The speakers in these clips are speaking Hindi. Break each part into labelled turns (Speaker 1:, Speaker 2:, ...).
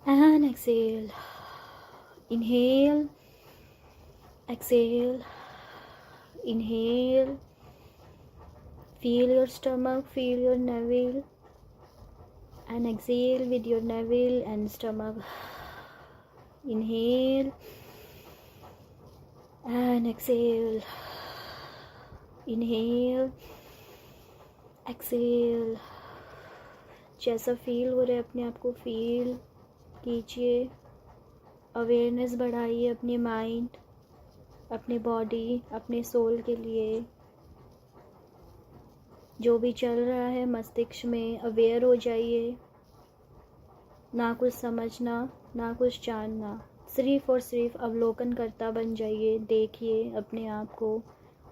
Speaker 1: and exhale. Inhale, exhale, inhale. Feel your stomach, feel your navel, and exhale with your navel and stomach. Inhale and exhale. Inhale, exhale. जैसा फील हो रहा है अपने आप को फील कीजिए. अवेयरनेस बढ़ाइए अपने माइंड, अपने बॉडी, अपने सोल के लिए. जो भी चल रहा है मस्तिष्क में अवेयर हो जाइए. ना कुछ समझना, ना कुछ जानना, सिर्फ और सिर्फ अवलोकन करता बन जाइए. देखिए अपने आप को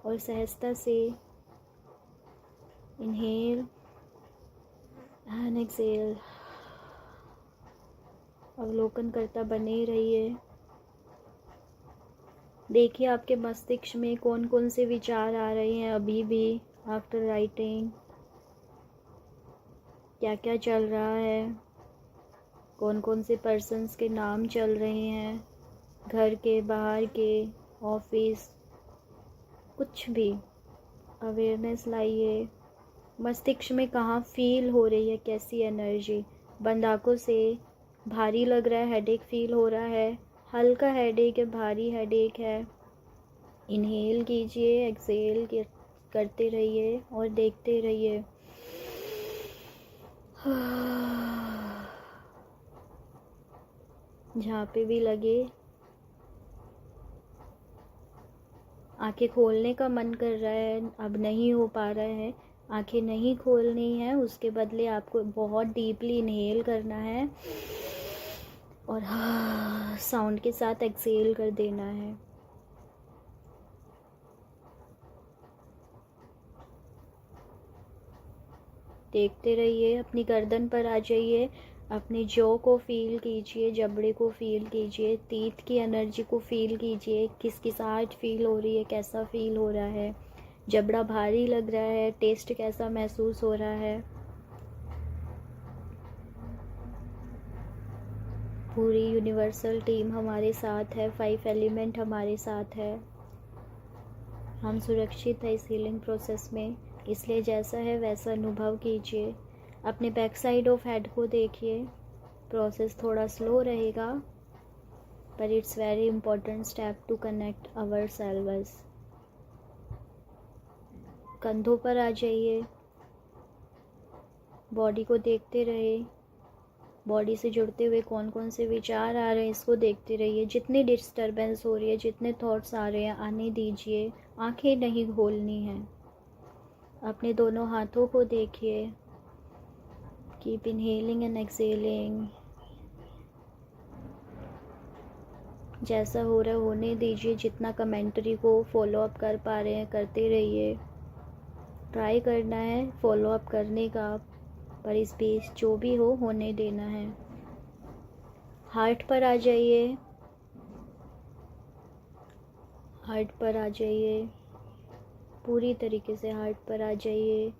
Speaker 1: और सहजता से इनहेल एंड एक्सहेल अवलोकन करता बने रहिए. देखिए आपके मस्तिष्क में कौन कौन से विचार आ रहे हैं अभी भी. आफ्टर राइटिंग क्या क्या चल रहा है, कौन कौन से पर्सन्स के नाम चल रहे हैं, घर के, बाहर के, ऑफिस, कुछ भी. अवेयरनेस लाइए. मस्तिष्क में कहाँ फील हो रही है, कैसी एनर्जी. बंद आँखों से भारी लग रहा है, हेडेक फील हो रहा है, हल्का हेडेक है, भारी हेडेक है. इनहेल कीजिए, एक्सहेल करते रहिए और देखते रहिए. जहाँ पे भी लगे आंखें खोलने का मन कर रहा है, अब नहीं हो पा रहा है, आंखें नहीं खोलनी है. उसके बदले आपको बहुत डीपली इनहेल करना है और साउंड के साथ एक्सहेल कर देना है. देखते रहिए. अपनी गर्दन पर आ जाइए. अपनी जॉ को फील कीजिए, जबड़े को फील कीजिए, टीथ की एनर्जी को फील कीजिए. किसकी आहट फील हो रही है, कैसा फील हो रहा है. जबड़ा भारी लग रहा है, टेस्ट कैसा महसूस हो रहा है. पूरी यूनिवर्सल टीम हमारे साथ है, 5 एलिमेंट हमारे साथ है. हम सुरक्षित है इस हीलिंग प्रोसेस में. इसलिए जैसा है वैसा अनुभव कीजिए. अपने बैक साइड ऑफ हेड को देखिए. प्रोसेस थोड़ा स्लो रहेगा पर it's very important step to connect ourselves. कंधों पर आ जाइए. बॉडी को देखते रहे. बॉडी से जुड़ते हुए कौन कौन से विचार आ रहे हैं इसको देखते रहिए. जितनी डिस्टर्बेंस हो रही है, जितने थॉट्स आ रहे हैं आने दीजिए. आंखें नहीं खोलनी हैं. अपने दोनों हाथों को देखिए. Keep inhaling and exhaling. जैसा हो रहा है होने दीजिए. जितना कमेंट्री को फॉलो अप कर पा रहे हैं करते रहिए. ट्राई करना है फॉलो अप करने का, पर इस बीच जो भी हो होने देना है. हार्ट पर आ जाइए. हार्ट पर आ जाइए. पूरी तरीके से हार्ट पर आ जाइए.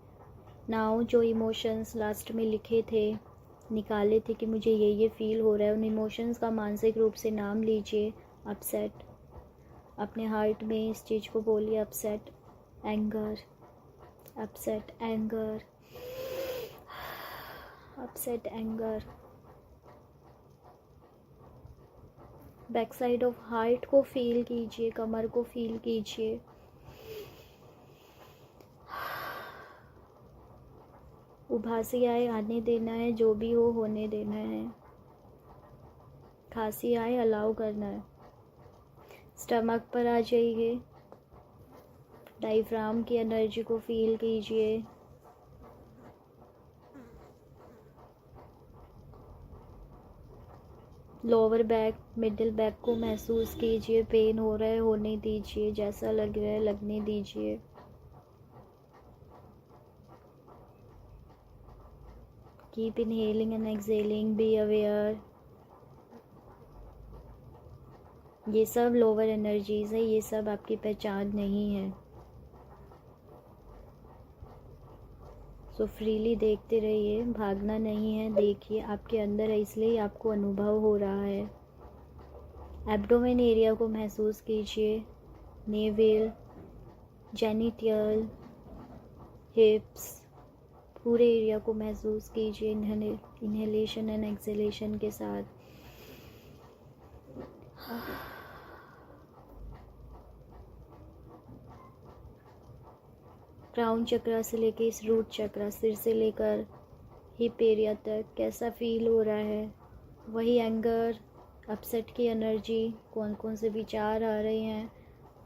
Speaker 1: नाउ जो इमोशंस लास्ट में लिखे थे, निकाले थे कि मुझे ये फील हो रहा है, उन इमोशंस का मानसिक रूप से नाम लीजिए. अपसेट. अपने हार्ट में इस चीज़ को बोलिए. Upset, anger, upset, anger, upset, anger. Back side of heart को फील कीजिए, कमर को फील कीजिए. उबासी आए आने देना है, जो भी हो होने देना है. खांसी आए अलाउ करना है. स्टमक पर आ जाइए. डायफ्राम की एनर्जी को फील कीजिए. लोअर बैक, मिडिल बैक को महसूस कीजिए. पेन हो रहा है होने दीजिए. जैसा लग रहा है लगने दीजिए. Keep inhaling and exhaling. Be aware. ये सब लोअर एनर्जीज है, ये सब आपकी पहचान नहीं है. सो फ्रीली देखते रहिए, भागना नहीं है, देखिए आपके अंदर है इसलिए आपको अनुभव हो रहा है। एब्डोमेन एरिया को महसूस कीजिए, नेवल, जेनिटल, हिप्स, पूरे एरिया को महसूस कीजिए इन्हेलेशन एंड एक्सहेलेशन के साथ। क्राउन चक्रा से लेके इस रूट चक्रा, सिर से लेकर हिप एरिया तक कैसा फील हो रहा है। वही एंगर, अपसेट की एनर्जी, कौन कौन से विचार आ रहे हैं,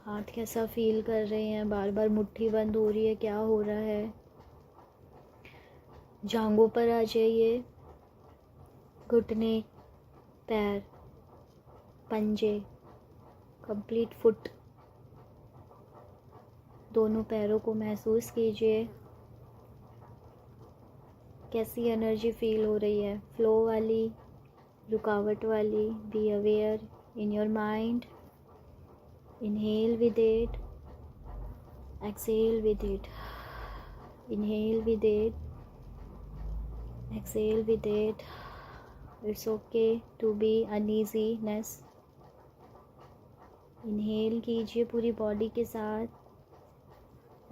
Speaker 1: हाथ कैसा फील कर रहे हैं, बार बार मुट्ठी बंद हो रही है, क्या हो रहा है। जांघों पर आ जाइए, घुटने, पैर, पंजे, कंप्लीट फुट, दोनों पैरों को महसूस कीजिए कैसी एनर्जी फील हो रही है, फ्लो वाली, रुकावट वाली। Be aware in your mind. Inhale with it, exhale with it, inhale with it, exhale with it. It's okay to be uneasiness. Inhale कीजिए पूरी बॉडी के साथ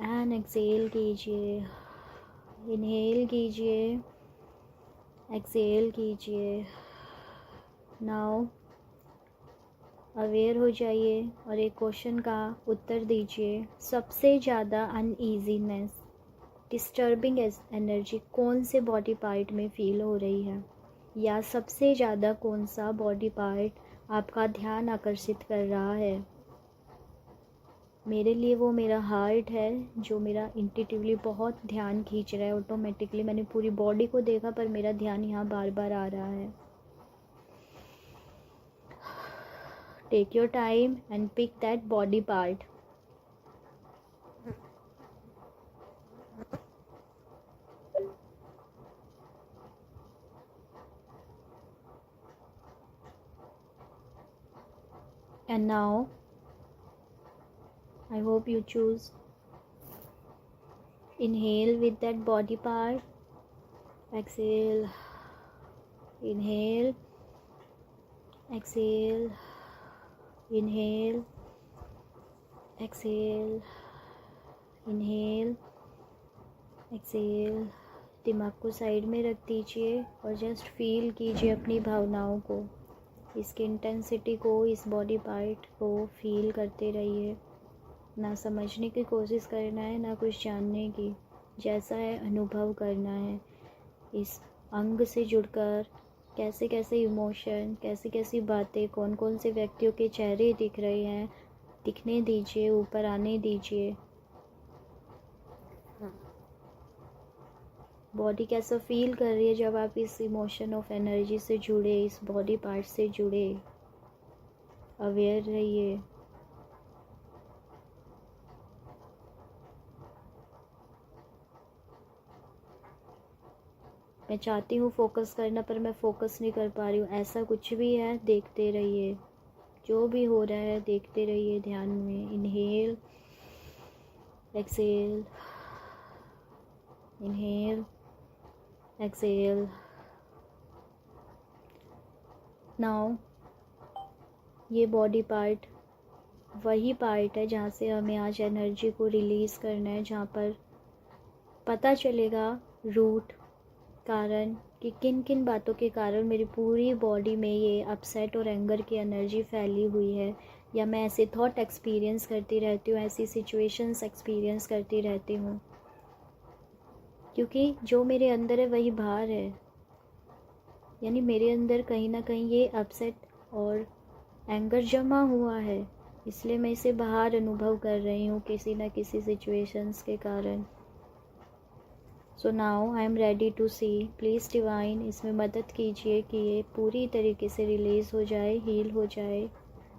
Speaker 1: एंड एक्सहेल कीजिए, इनहेल कीजिए, एक्सहेल कीजिए। नाउ अवेयर हो जाइए और एक क्वेश्चन का उत्तर दीजिए। सबसे ज़्यादा अनईजीनेस, डिस्टर्बिंग एनर्जी कौन से बॉडी पार्ट में फील हो रही है, या सबसे ज़्यादा कौन सा बॉडी पार्ट आपका ध्यान आकर्षित कर रहा है। मेरे लिए वो मेरा हार्ट है जो मेरा इंट्यूटिवली बहुत ध्यान खींच रहा है। ऑटोमेटिकली मैंने पूरी बॉडी को देखा पर मेरा ध्यान यहाँ बार बार आ रहा है। Take your time and pick that body part. And now I hope you choose. Inhale with that body part. Exhale. Inhale. Exhale. Inhale. Exhale. Inhale. Exhale. दिमाग को साइड में रख दीजिए और जस्ट फील कीजिए अपनी भावनाओं को, इसकी इंटेंसिटी को, इस बॉडी पार्ट को फील करते रहिए। ना समझने की कोशिश करना है, ना कुछ जानने की, जैसा है अनुभव करना है। इस अंग से जुड़कर कैसे कैसे इमोशन, कैसी कैसी बातें, कौन कौन से व्यक्तियों के चेहरे दिख रहे हैं, दिखने दीजिए, ऊपर आने दीजिए। बॉडी कैसा फील कर रही है जब आप इस इमोशन ऑफ एनर्जी से जुड़े, इस बॉडी पार्ट से जुड़े। अवेयर रहिए। मैं चाहती हूँ फोकस करना पर मैं फोकस नहीं कर पा रही हूँ। ऐसा कुछ भी है, देखते रहिए, जो भी हो रहा है देखते रहिए ध्यान में। Inhale, exhale, inhale, exhale. Now ये बॉडी पार्ट वही पार्ट है जहाँ से हमें आज एनर्जी को रिलीज़ करना है, जहाँ पर पता चलेगा रूट, कारण कि किन किन बातों के कारण मेरी पूरी बॉडी में ये अपसेट और एंगर की एनर्जी फैली हुई है, या मैं ऐसे थॉट एक्सपीरियंस करती रहती हूँ, ऐसी सिचुएशंस एक्सपीरियंस करती रहती हूँ। क्योंकि जो मेरे अंदर है वही बाहर है, यानी मेरे अंदर कहीं ना कहीं ये अपसेट और एंगर जमा हुआ है, इसलिए मैं इसे बाहर अनुभव कर रही हूँ किसी न किसी सिचुएशंस के कारण। So now I am ready to see. Please divine इसमें मदद कीजिए कि ये पूरी तरीके से रिलीज़ हो जाए, हील हो जाए।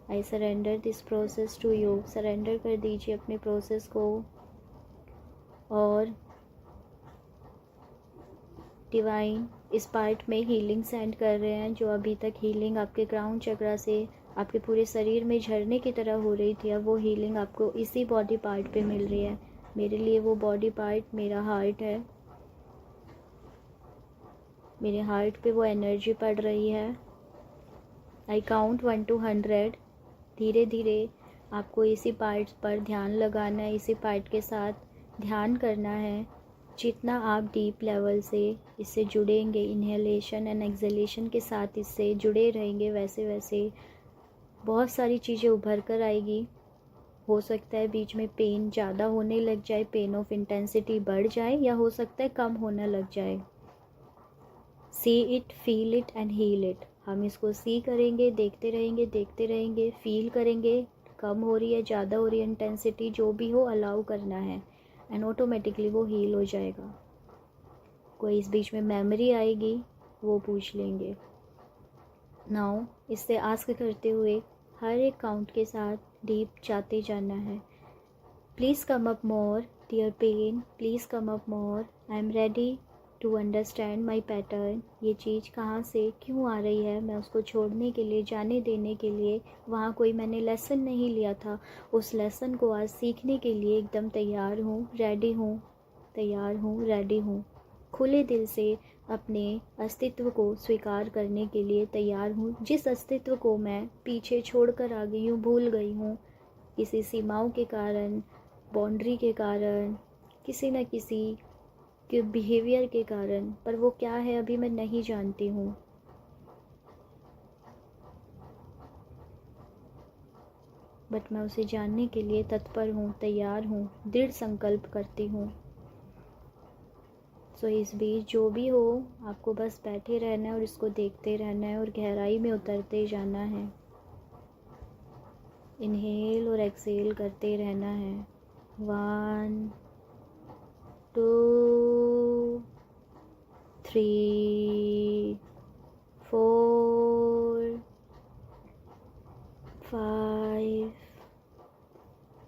Speaker 1: I surrender this process to you. Surrender कर दीजिए अपने प्रोसेस को, और डिवाइन इस पार्ट में हीलिंग सेंड कर रहे हैं। जो अभी तक हीलिंग आपके क्राउन चक्रा से आपके पूरे शरीर में झरने की तरह हो रही थी, अब वो हीलिंग आपको इसी बॉडी पार्ट पे मिल रही है। मेरे लिए वो बॉडी पार्ट मेरा हार्ट है। मेरे हार्ट पे वो एनर्जी पड़ रही है। I count 1 to 100। धीरे धीरे आपको इसी पार्ट पर ध्यान लगाना है, इसी पार्ट के साथ ध्यान करना है। जितना आप डीप लेवल से इससे जुड़ेंगे, इनहेलेशन एंड एक्सहेलेशन के साथ इससे जुड़े रहेंगे, वैसे वैसे बहुत सारी चीज़ें उभर कर आएगी। हो सकता है बीच में पेन ज़्यादा होने लग जाए, पेन ऑफ इंटेंसिटी बढ़ जाए, या हो सकता है कम होने लग जाए। See it, feel it and heal it. हम इसको सी करेंगे, देखते रहेंगे, फील करेंगे, कम हो रही है, ज़्यादा हो रही है इंटेंसिटी, जो भी हो अलाउ करना है, एंड ऑटोमेटिकली वो हील हो जाएगा। कोई इस बीच में मेमोरी आएगी, वो पूछ लेंगे। नाउ इससे आस्क करते हुए हर एक काउंट के साथ डीप जाते जाना है। Please come up more dear pain, please come up more. I am ready to understand my pattern. ये चीज़ कहाँ से क्यों आ रही है, मैं उसको छोड़ने के लिए, जाने देने के लिए, वहाँ कोई मैंने लेसन नहीं लिया था, उस लेसन को आज सीखने के लिए एकदम तैयार हूँ, रेडी हूँ, तैयार हूँ, रेडी हूँ। खुले दिल से अपने अस्तित्व को स्वीकार करने के लिए तैयार हूँ, जिस अस्तित्व को मैं पीछे छोड़कर आ गई हूँ, भूल गई हूँ, किसी सीमाओं के कारण, बाउंड्री के कारण, किसी न किसी के बिहेवियर के कारण। पर वो क्या है अभी मैं नहीं जानती हूँ। बट मैं उसे जानने के लिए तत्पर हूँ, तैयार हूँ, दृढ़ संकल्प करती हूँ। सो इस बीच जो भी हो, आपको बस बैठे रहना है और इसको देखते रहना है और गहराई में उतरते जाना है। इनहेल और एक्सेल करते रहना है। 1 2 3 4 5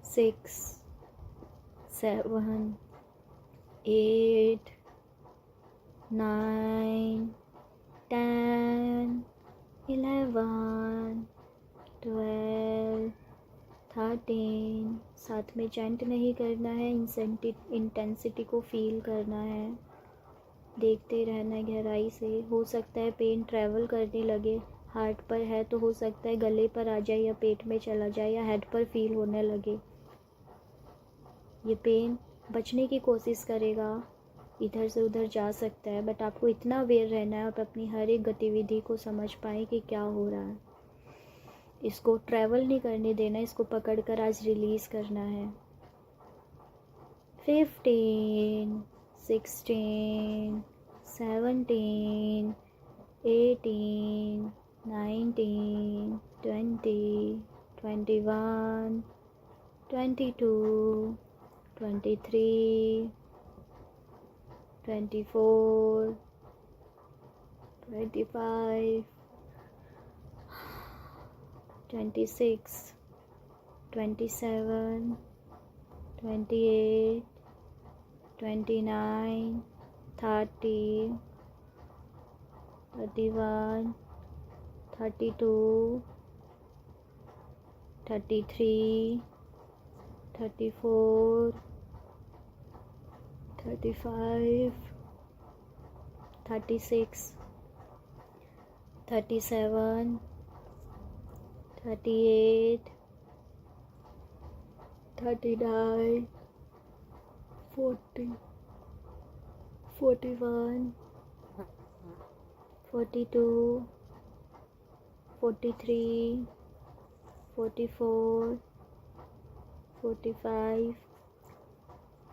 Speaker 1: 6 7 8 9 10 11 12 13। साथ में चैंट नहीं करना है, इंटेंसिटी को फील करना है, देखते रहना है गहराई से। हो सकता है पेन ट्रैवल करने लगे, हार्ट पर है तो हो सकता है गले पर आ जाए या पेट में चला जाए या हेड पर फील होने लगे। ये पेन बचने की कोशिश करेगा, इधर से उधर जा सकता है, बट आपको इतना अवेयर रहना है, आप अपनी हर एक गतिविधि को समझ पाएँ कि क्या हो रहा है। इसको ट्रैवल नहीं करने देना, इसको पकड़कर आज रिलीज़ करना है। 15 16 17 18 19 20 21 22 23 24 25 26 27 28 29 30 31 32 33 34 35 36 37 38 39 40 41 42 43 44 45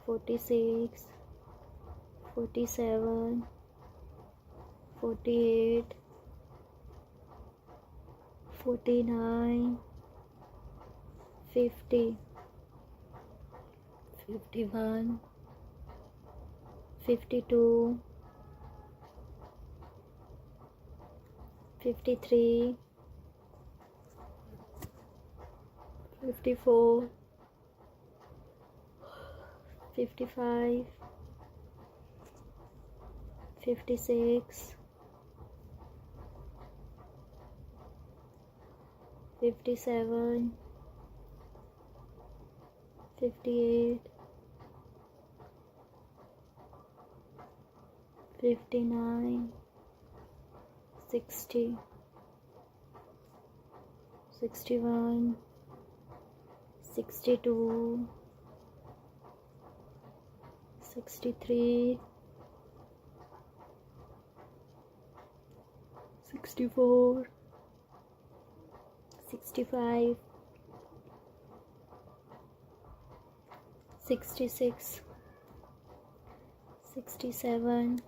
Speaker 1: 46 47 48 49 50 51 52 53 54 55 56 57 58 59 60, 61, 62, 63, 64, 65, 66, 67,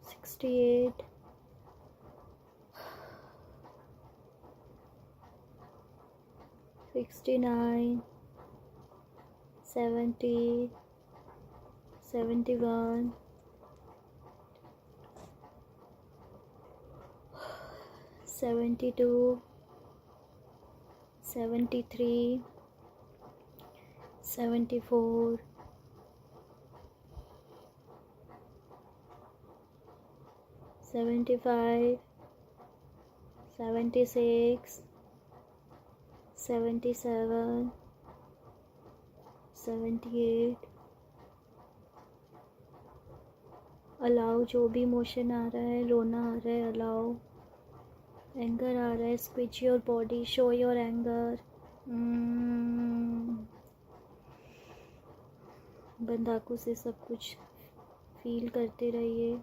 Speaker 1: 68, 69, 70, 71, 72, 73, 74, 75, 76, 77, 78. अलाउ जो भी इमोशन आ रहा है, रोना आ रहा है अलाउ, एंगर आ रहा है, squeeze your body, show your anger. बंद आंखों से सब कुछ फील करते रहिए।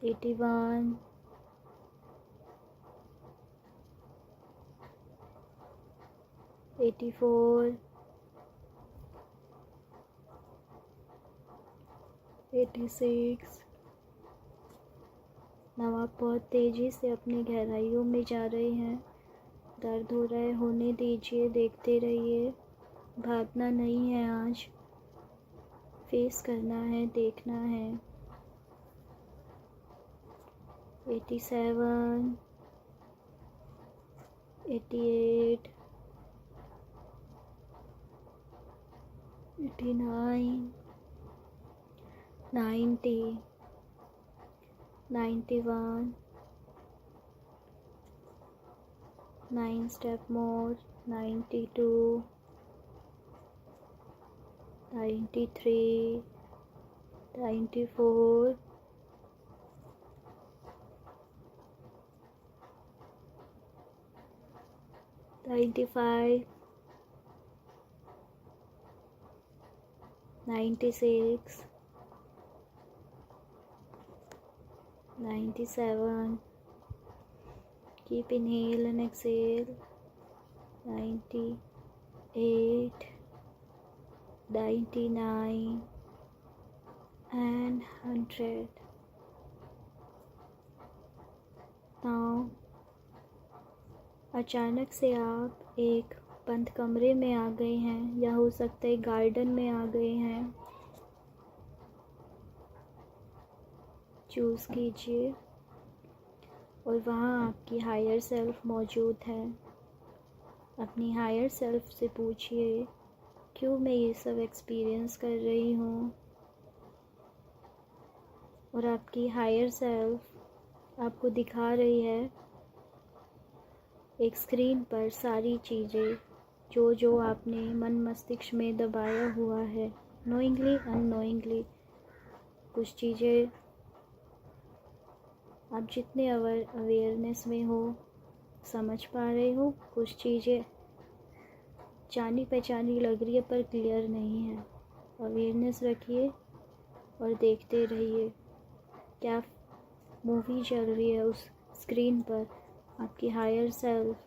Speaker 1: 81, 84, 86। now आप बहुत तेज़ी से अपनी गहराइयों में जा रहे हैं। दर्द हो रहा है, होने दीजिए, देखते रहिए। भागना नहीं है आज, फेस करना है, देखना है। 87, 88, 89, 90, 91, 9 step more, 92, 93, 94, 95, 96, 97. Keep inhale and exhale. 98, 99 and 100. Now अचानक से आप एक बंद कमरे में आ गए हैं, या हो सकता है गार्डन में आ गए हैं। चूज़ कीजिए और वहाँ आपकी हायर सेल्फ मौजूद है। अपनी हायर सेल्फ से पूछिए, क्यों मैं ये सब एक्सपीरियंस कर रही हूँ। और आपकी हायर सेल्फ आपको दिखा रही है एक स्क्रीन पर सारी चीज़ें जो आपने मन मस्तिष्क में दबाया हुआ है, नोइंगली अननोइंगली। कुछ चीज़ें आप जितने अवेयरनेस में हो समझ पा रहे हो, कुछ चीज़ें जानी पहचानी लग रही है पर क्लियर नहीं है। अवेयरनेस रखिए और देखते रहिए क्या मूवी चल रही है उस स्क्रीन पर। आपकी हायर सेल्फ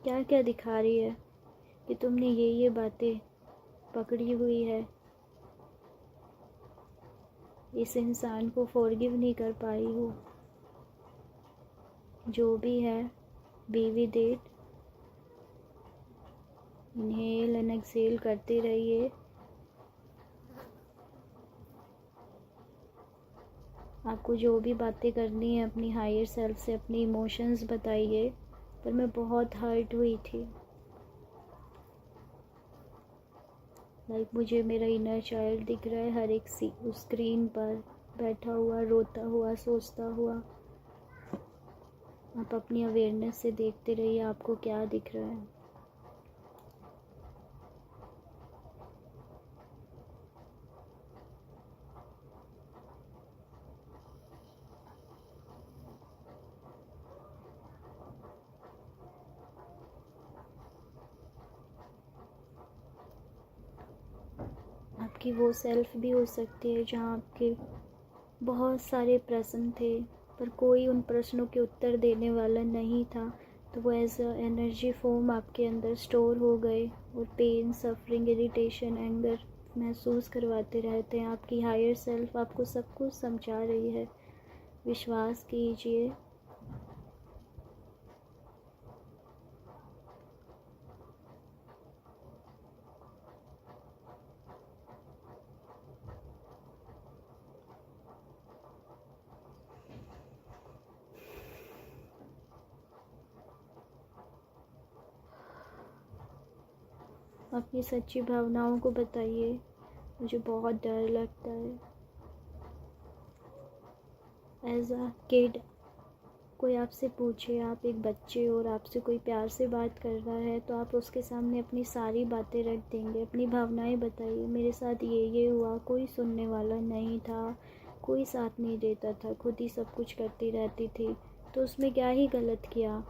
Speaker 1: क्या क्या दिखा रही है कि तुमने ये बातें पकड़ी हुई है, इस इंसान को फॉरगिव नहीं कर पाई हो। जो भी है, be with it. Inhale and exhale करते रहिए। आपको जो भी बातें करनी है अपनी हायर सेल्फ से, अपनी इमोशंस बताइए। पर मैं बहुत हर्ट हुई थी, मुझे मेरा इनर चाइल्ड दिख रहा है हर एक उस स्क्रीन पर बैठा हुआ, रोता हुआ, सोचता हुआ। आप अपनी अवेयरनेस से देखते रहिए आपको क्या दिख रहा है। आपकी वो सेल्फ भी हो सकती है जहाँ आपके बहुत सारे प्रश्न थे पर कोई उन प्रश्नों के उत्तर देने वाला नहीं था, तो वो एज अ एनर्जी फॉर्म आपके अंदर स्टोर हो गए और पेन, सफरिंग, इरिटेशन, एंगर महसूस करवाते रहते हैं। आपकी हायर सेल्फ आपको सब कुछ समझा रही है, विश्वास कीजिए। अपनी सच्ची भावनाओं को बताइए, मुझे बहुत डर लगता है। एज अ किड कोई आपसे पूछे, आप एक बच्चे और आपसे कोई प्यार से बात कर रहा है तो आप उसके सामने अपनी सारी बातें रख देंगे, अपनी भावनाएं बताइए। मेरे साथ ये हुआ, कोई सुनने वाला नहीं था, कोई साथ नहीं देता था, खुद ही सब कुछ करती रहती थी, तो उसमें क्या ही गलत किया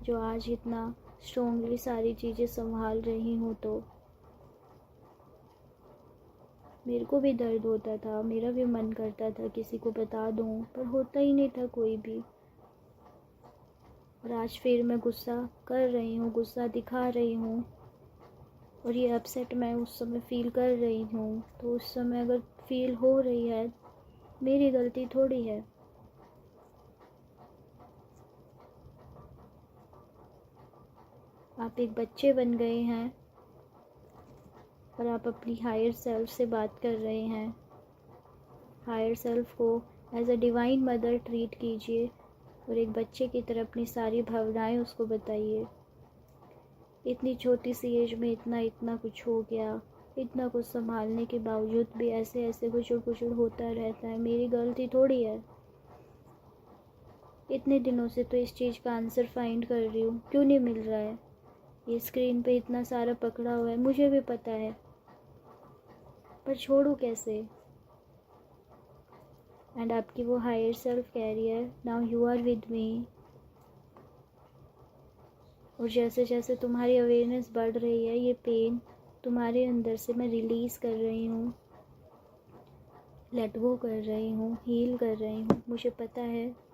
Speaker 1: जो आज इतना स्ट्रॉन्गली सारी चीज़ें संभाल रही हूँ। तो मेरे को भी दर्द होता था, मेरा भी मन करता था किसी को बता दूँ, पर होता ही नहीं था कोई भी। और आज फिर मैं गुस्सा कर रही हूँ, गुस्सा दिखा रही हूँ, और ये अपसेट मैं उस समय फ़ील कर रही हूँ, तो उस समय अगर फील हो रही है, मेरी गलती थोड़ी है। आप एक बच्चे बन गए हैं और आप अपनी हायर सेल्फ से बात कर रहे हैं। हायर सेल्फ को as a divine mother treat कीजिए और एक बच्चे की तरह अपनी सारी भावनाएं उसको बताइए। इतनी छोटी सी एज में इतना कुछ हो गया, इतना कुछ संभालने के बावजूद भी ऐसे कुचड़ होता रहता है, मेरी गलती थोड़ी है। इतने दिनों से तो इस चीज़ का आंसर फाइंड कर रही हूँ, क्यों नहीं मिल रहा है? ये स्क्रीन पे इतना सारा पकड़ा हुआ है, मुझे भी पता है, पर छोड़ूं कैसे? एंड आपकी वो हायर सेल्फ कह रही है, now you are with me. और जैसे जैसे तुम्हारी अवेयरनेस बढ़ रही है, ये पेन तुम्हारे अंदर से मैं रिलीज़ कर रही हूँ, लेट गो कर रही हूँ, हील कर रही हूँ। मुझे पता है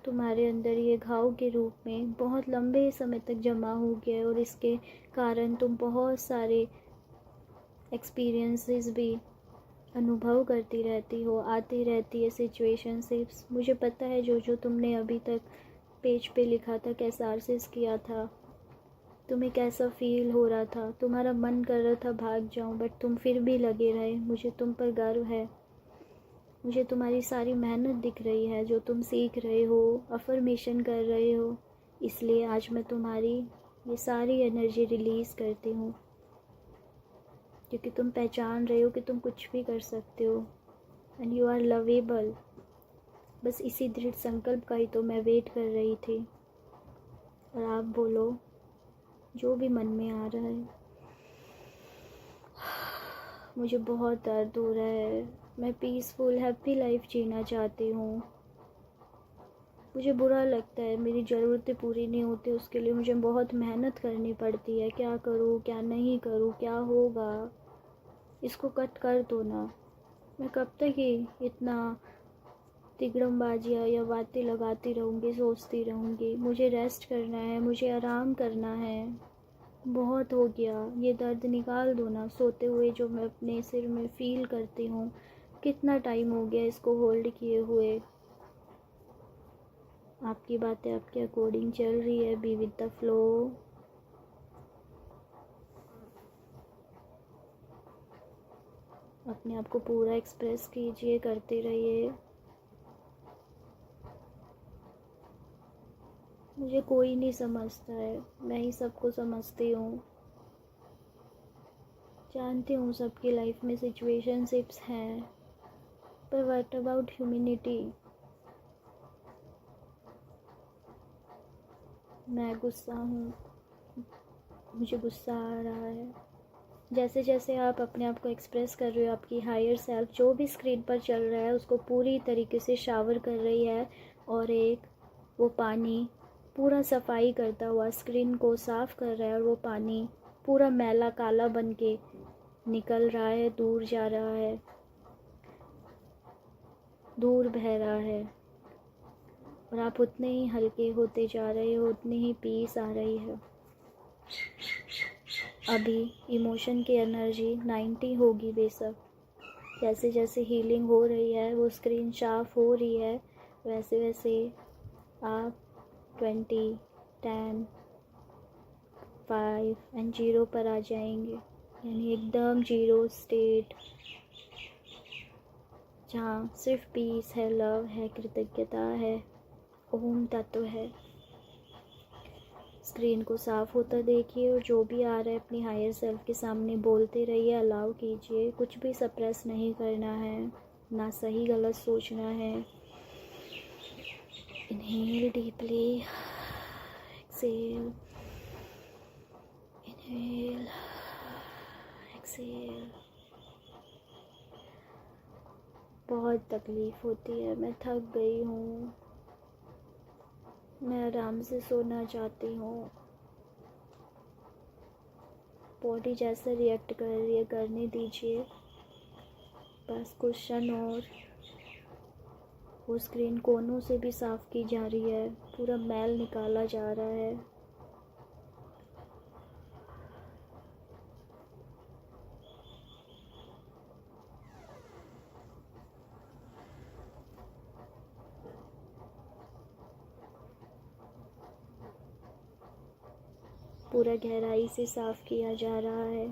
Speaker 1: तुम्हारे अंदर ये घाव के रूप में बहुत लंबे समय तक जमा हो गया है, और इसके कारण तुम बहुत सारे एक्सपीरियंसेस भी अनुभव करती रहती हो, आती रहती है सिचुएशनशिप्स। मुझे पता है जो तुमने अभी तक पेज पे लिखा था, कैसारसिस किया था, तुम्हें कैसा फील हो रहा था, तुम्हारा मन कर रहा था भाग जाऊं, बट तुम फिर भी लगे रहे। मुझे तुम पर गर्व है, मुझे तुम्हारी सारी मेहनत दिख रही है, जो तुम सीख रहे हो, अफर्मेशन कर रहे हो, इसलिए आज मैं तुम्हारी ये सारी एनर्जी रिलीज़ करती हूँ, क्योंकि तुम पहचान रहे हो कि तुम कुछ भी कर सकते हो एंड यू आर लवेबल। बस इसी दृढ़ संकल्प का ही तो मैं वेट कर रही थी। और आप बोलो जो भी मन में आ रहा है। मुझे बहुत दर्द हो रहा है, मैं पीसफुल हैप्पी लाइफ जीना चाहती हूँ। मुझे बुरा लगता है, मेरी ज़रूरतें पूरी नहीं होती, उसके लिए मुझे बहुत मेहनत करनी पड़ती है। क्या करूँ, क्या नहीं करूँ, क्या होगा? इसको कट कर दो ना। मैं कब तक ही इतना तिगड़मबाजियाँ या बातें लगाती रहूँगी, सोचती रहूँगी? मुझे रेस्ट करना है, मुझे आराम करना है। बहुत हो गया, ये दर्द निकाल दो ना। सोते हुए जो मैं अपने सिर में फ़ील करती हूँ, कितना टाइम हो गया इसको होल्ड किए हुए। आपकी बातें आपके अकॉर्डिंग चल रही है, बी विद द फ्लो। अपने आप को पूरा एक्सप्रेस कीजिए, करते रहिए। मुझे कोई नहीं समझता है, मैं ही सबको समझती हूँ। जानती हूँ सबकी लाइफ में सिचुएशनशिप्स हैं, पर व्हाट अबाउट ह्यूमैनिटी? मैं गुस्सा हूँ, मुझे गुस्सा आ रहा है। जैसे जैसे आप अपने आप को एक्सप्रेस कर रहे हो, आपकी हायर सेल्फ जो भी स्क्रीन पर चल रहा है उसको पूरी तरीके से शावर कर रही है, और एक वो पानी पूरा सफाई करता हुआ स्क्रीन को साफ़ कर रहा है, और वो पानी पूरा मैला काला बन के निकल रहा है, दूर जा रहा है, दूर बह रहा है, और आप उतने ही हल्के होते जा रहे हो, उतनी ही पीस आ रही है। अभी इमोशन की एनर्जी 90 होगी बेशक, जैसे जैसे हीलिंग हो रही है, वो स्क्रीन साफ हो रही है, वैसे वैसे आप 20, 10, 5 एंड 0 पर आ जाएंगे, यानी एकदम 0 स्टेट जहाँ सिर्फ पीस है, लव है, कृतज्ञता है, ओम तत्व है। स्क्रीन को साफ होता देखिए, और जो भी आ रहा है अपनी हायर सेल्फ के सामने बोलते रहिए, अलाउ कीजिए। कुछ भी सप्रेस नहीं करना है, ना सही गलत सोचना है। Inhale deeply, exhale, inhale, exhale. बहुत तकलीफ़ होती है, मैं थक गई हूँ, मैं आराम से सोना चाहती हूँ। बॉडी जैसा रिएक्ट कर रही है करने दीजिए, बस कुछ क्षण और। वो स्क्रीन कोनों से भी साफ़ की जा रही है, पूरा मैल निकाला जा रहा है। पूरा गहराई से साफ़ किया जा रहा है।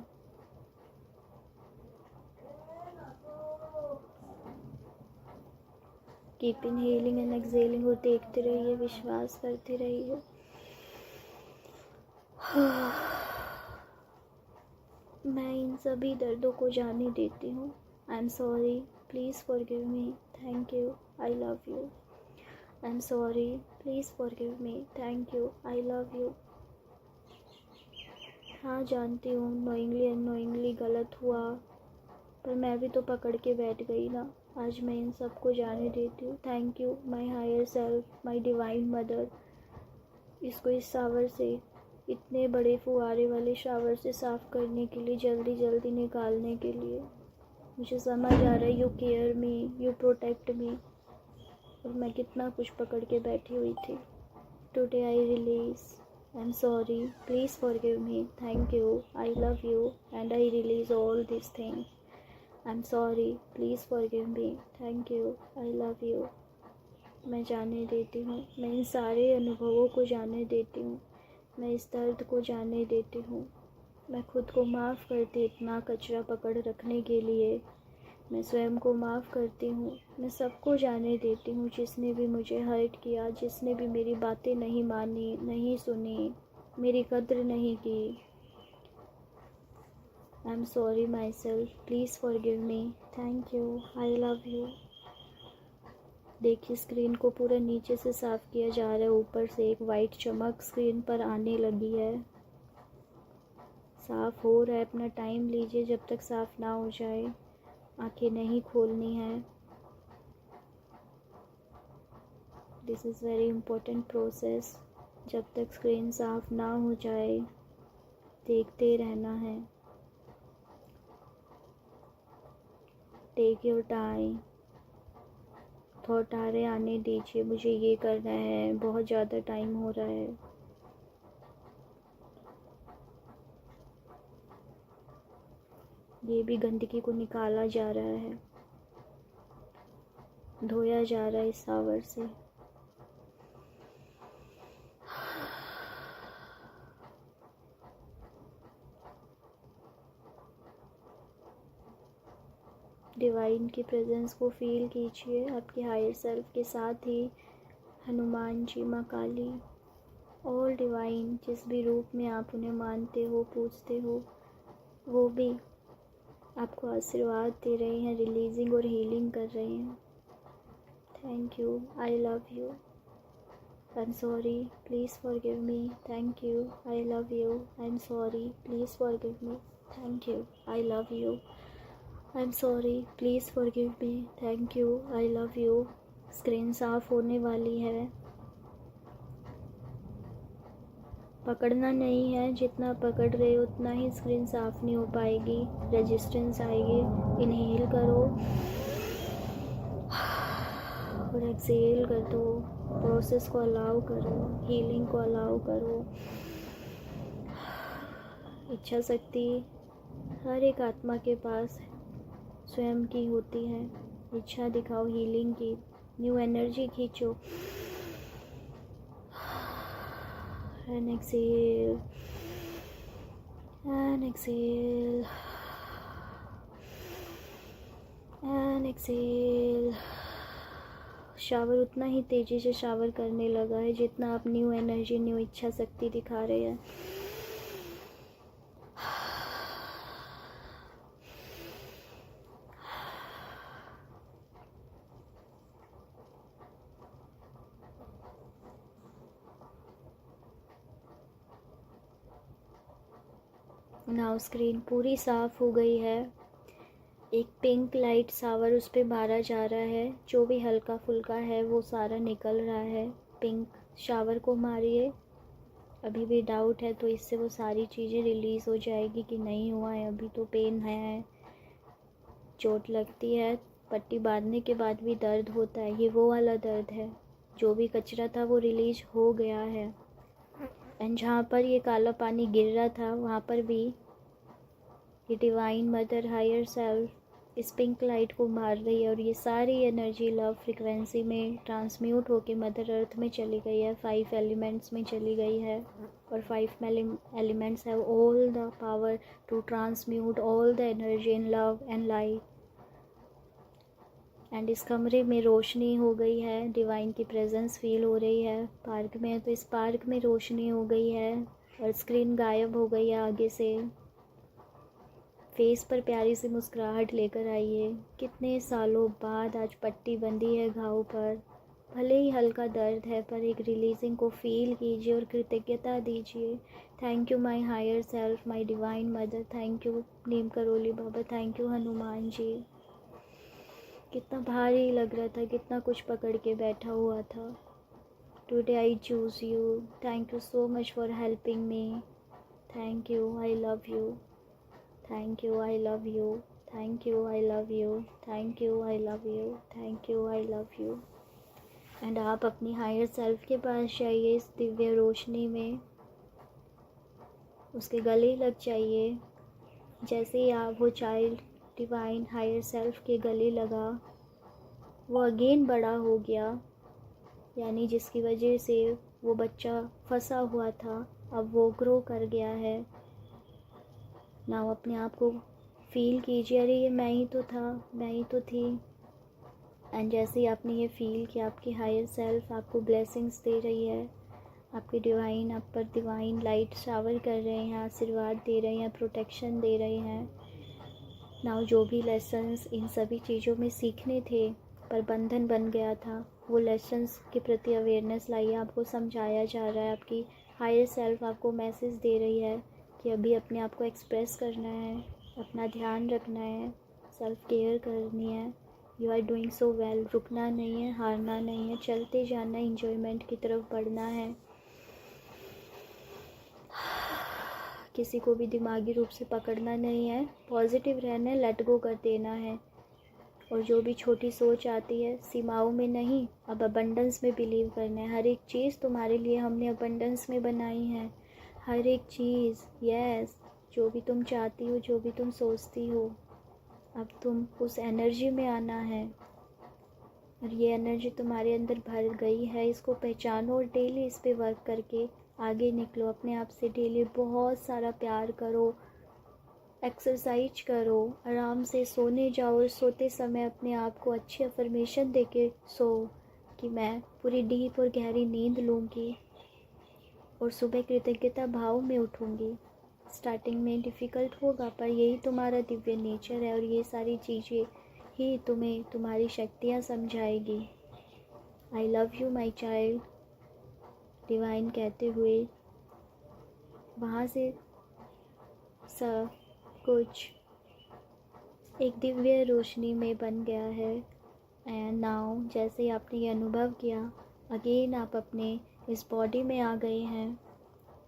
Speaker 1: कीप इनहेलिंग एंड एक्सहेलिंग, और देखते रहिए, विश्वास करते रहिए। मैं इन सभी दर्दों को जाने देती हूँ। I am sorry, please forgive me, thank you, I love you. I am sorry, please forgive me, thank you, I love you. हाँ जानती हूँ, नोइंगली अननोइंगली गलत हुआ, पर मैं भी तो पकड़ के बैठ गई ना। आज मैं इन सबको जाने देती हूँ। Thank you my higher self, my divine mother. इसको इस शावर से, इतने बड़े फुहारे वाले शावर से साफ़ करने के लिए, जल्दी जल्दी निकालने के लिए। मुझे समझ आ रहा है, you care me, you protect me, और मैं कितना कुछ पकड़ के बैठी हुई थी। Today I release, I am sorry, please forgive me, thank you, I love you, and I release all this things. I am sorry, please forgive me, thank you, I love you. मैं जाने देती हूँ, मैं इन सारे अनुभवों को जाने देती हूँ, मैं इस दर्द को जाने देती हूँ। मैं खुद को माफ़ करती इतना कचरा पकड़ रखने के लिए। मैं स्वयं को माफ़ करती हूँ। मैं सबको जाने देती हूँ, जिसने भी मुझे हर्ट किया, जिसने भी मेरी बातें नहीं मानी, नहीं सुनी, मेरी कद्र नहीं की। I am sorry my self, please forgive me, thank you, I love you. देखिए स्क्रीन को पूरा नीचे से साफ़ किया जा रहा है, ऊपर से एक वाइट चमक स्क्रीन पर आने लगी है। साफ़ हो रहा है, अपना टाइम लीजिए, जब तक साफ़ ना हो जाए आंखें नहीं खोलनी है। This is very important process. जब तक स्क्रीन साफ़ ना हो जाए देखते रहना है। टेक योर टाइम, थॉट आ रहे आने दीजिए, मुझे ये करना है, बहुत ज़्यादा टाइम हो रहा है। ये भी गंदगी को निकाला जा रहा है, धोया जा रहा है इस शावर से। डिवाइन की प्रेजेंस को फील कीजिए, आपके हायर सेल्फ के साथ ही हनुमान जी, माँ काली, ऑल डिवाइन, जिस भी रूप में आप उन्हें मानते हो, पूजते हो, वो भी आपको आशीर्वाद दे रहे हैं, रिलीजिंग और हीलिंग कर रहे हैं। Thank you, I love you, I am sorry, please forgive me, thank you, I love you, I am sorry, please forgive me, thank you, I love you, I am sorry, please forgive me, thank you, I love you. Screen साफ़ होने वाली है। पकड़ना नहीं है, जितना पकड़ रहे हो उतना ही स्क्रीन साफ नहीं हो पाएगी, रेजिस्टेंस आएगी। इनहेल करो और एक्सहेल कर दो। प्रोसेस को अलाउ करो, हीलिंग को अलाउ करो। इच्छा शक्ति हर एक आत्मा के पास स्वयं की होती है। इच्छा दिखाओ हीलिंग की, न्यू एनर्जी खींचो। And exhale and exhale and exhale। Shower उतना ही तेजी से शावर करने लगा है जितना आप न्यू एनर्जी, न्यू इच्छा शक्ति दिखा रहे हैं। नाउ स्क्रीन पूरी साफ हो गई है। एक पिंक लाइट शावर उस पर मारा जा रहा है। जो भी हल्का फुल्का है वो सारा निकल रहा है। पिंक शावर को मारिए। अभी भी डाउट है तो इससे वो सारी चीज़ें रिलीज़ हो जाएगी कि नहीं हुआ है, अभी तो पेन है, चोट लगती है, पट्टी बांधने के बाद भी दर्द होता है, ये वो वाला दर्द है। जो भी कचरा था वो रिलीज हो गया है। एंड जहाँ पर ये काला पानी गिर रहा था वहाँ पर भी ये डिवाइन मदर हायर सेल्फ इस पिंक लाइट को मार रही है और ये सारी एनर्जी लव फ्रिक्वेंसी में ट्रांसम्यूट होके मदर अर्थ में चली गई है, 5 एलिमेंट्स में चली गई है। और 5 elements have all the power to transmute all the energy in love and light. And इस कमरे में रोशनी हो गई है, डिवाइन की प्रेजेंस फील हो रही है। पार्क में है तो इस पार्क में रोशनी हो गई है और स्क्रीन गायब हो गई है आगे से। फेस पर प्यारी सी मुस्कुराहट लेकर आइए। कितने सालों बाद आज पट्टी बंधी है घाव पर, भले ही हल्का दर्द है पर एक रिलीजिंग को फील कीजिए और कृतज्ञता दीजिए। Thank you my higher self, my divine mother, thank you Neem Karoli Baba, thank you Hanuman ji. कितना भारी लग रहा था, कितना कुछ पकड़ के बैठा हुआ था। Today I choose you, thank you so much for helping me, thank you, I love you, thank you, I love you, thank you, I love you, thank you, I love you, thank you, I love you. And आप अपनी हायर सेल्फ के पास जाइए इस दिव्य रोशनी में, उसके गले लग जाइए। जैसे ही आप वो चाइल्ड डिवाइन हायर सेल्फ के गले लगा, वो अगेन बड़ा हो गया, यानी जिसकी वजह से वो बच्चा फंसा हुआ था अब वो ग्रो कर गया है। नाउ अपने आप को फील कीजिए, अरे ये मैं ही तो था, मैं ही तो थी। एंड जैसे ही आपने ये फील किया, आपकी हायर सेल्फ आपको ब्लेसिंग्स दे रही है, आपके डिवाइन आप पर डिवाइन लाइट शावर कर रहे हैं, आशीर्वाद दे रहे हैं, प्रोटेक्शन दे रहे हैं। नाउ जो भी लेसन्स इन सभी चीज़ों में सीखने थे पर बंधन बन गया था, वो लेसन्स के प्रति अवेयरनेस लाइए। आपको समझाया जा रहा है, आपकी हायर सेल्फ आपको मैसेज दे रही है कि अभी अपने आप को एक्सप्रेस करना है, अपना ध्यान रखना है, सेल्फ केयर करनी है। You are doing so well, रुकना नहीं है, हारना नहीं है, चलते जाना है, इंजॉयमेंट की तरफ बढ़ना है। किसी को भी दिमागी रूप से पकड़ना नहीं है, पॉजिटिव रहना है, लेट गो कर देना है। और जो भी छोटी सोच आती है सीमाओं में नहीं, अब अबंडेंस में बिलीव करना है। हर एक चीज़ तुम्हारे लिए हमने अबंडेंस में बनाई है, हर एक चीज़। यस, जो भी तुम चाहती हो, जो भी तुम सोचती हो, अब तुम उस एनर्जी में आना है और ये एनर्जी तुम्हारे अंदर भर गई है। इसको पहचानो और डेली इस पे वर्क करके आगे निकलो। अपने आप से डेली बहुत सारा प्यार करो, एक्सरसाइज करो, आराम से सोने जाओ और सोते समय अपने आप को अच्छी अफर्मेशन दे के सो कि मैं पूरी डीप और गहरी नींद लूँगी और सुबह कृतज्ञता भाव में उठूँगी। स्टार्टिंग में डिफ़िकल्ट होगा पर यही तुम्हारा दिव्य नेचर है और ये सारी चीज़ें ही तुम्हें तुम्हारी शक्तियाँ समझाएगी। I love you my child, divine कहते हुए वहाँ से सब कुछ एक दिव्य रोशनी में बन गया है। एंड नाउ जैसे ही आपने ये अनुभव किया, अगेन आप अपने इस बॉडी में आ गए हैं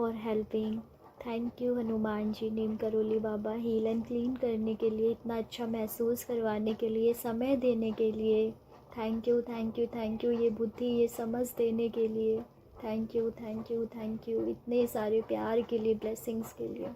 Speaker 1: for helping. Thank you Hanuman ji, Neem Karoli Baba, heal and clean करने के लिए, इतना अच्छा महसूस करवाने के लिए, समय देने के लिए। Thank you thank you thank you, ये बुद्धि ये समझ देने के लिए। Thank you thank you thank you, इतने सारे प्यार के लिए, ब्लेसिंग्स के लिए।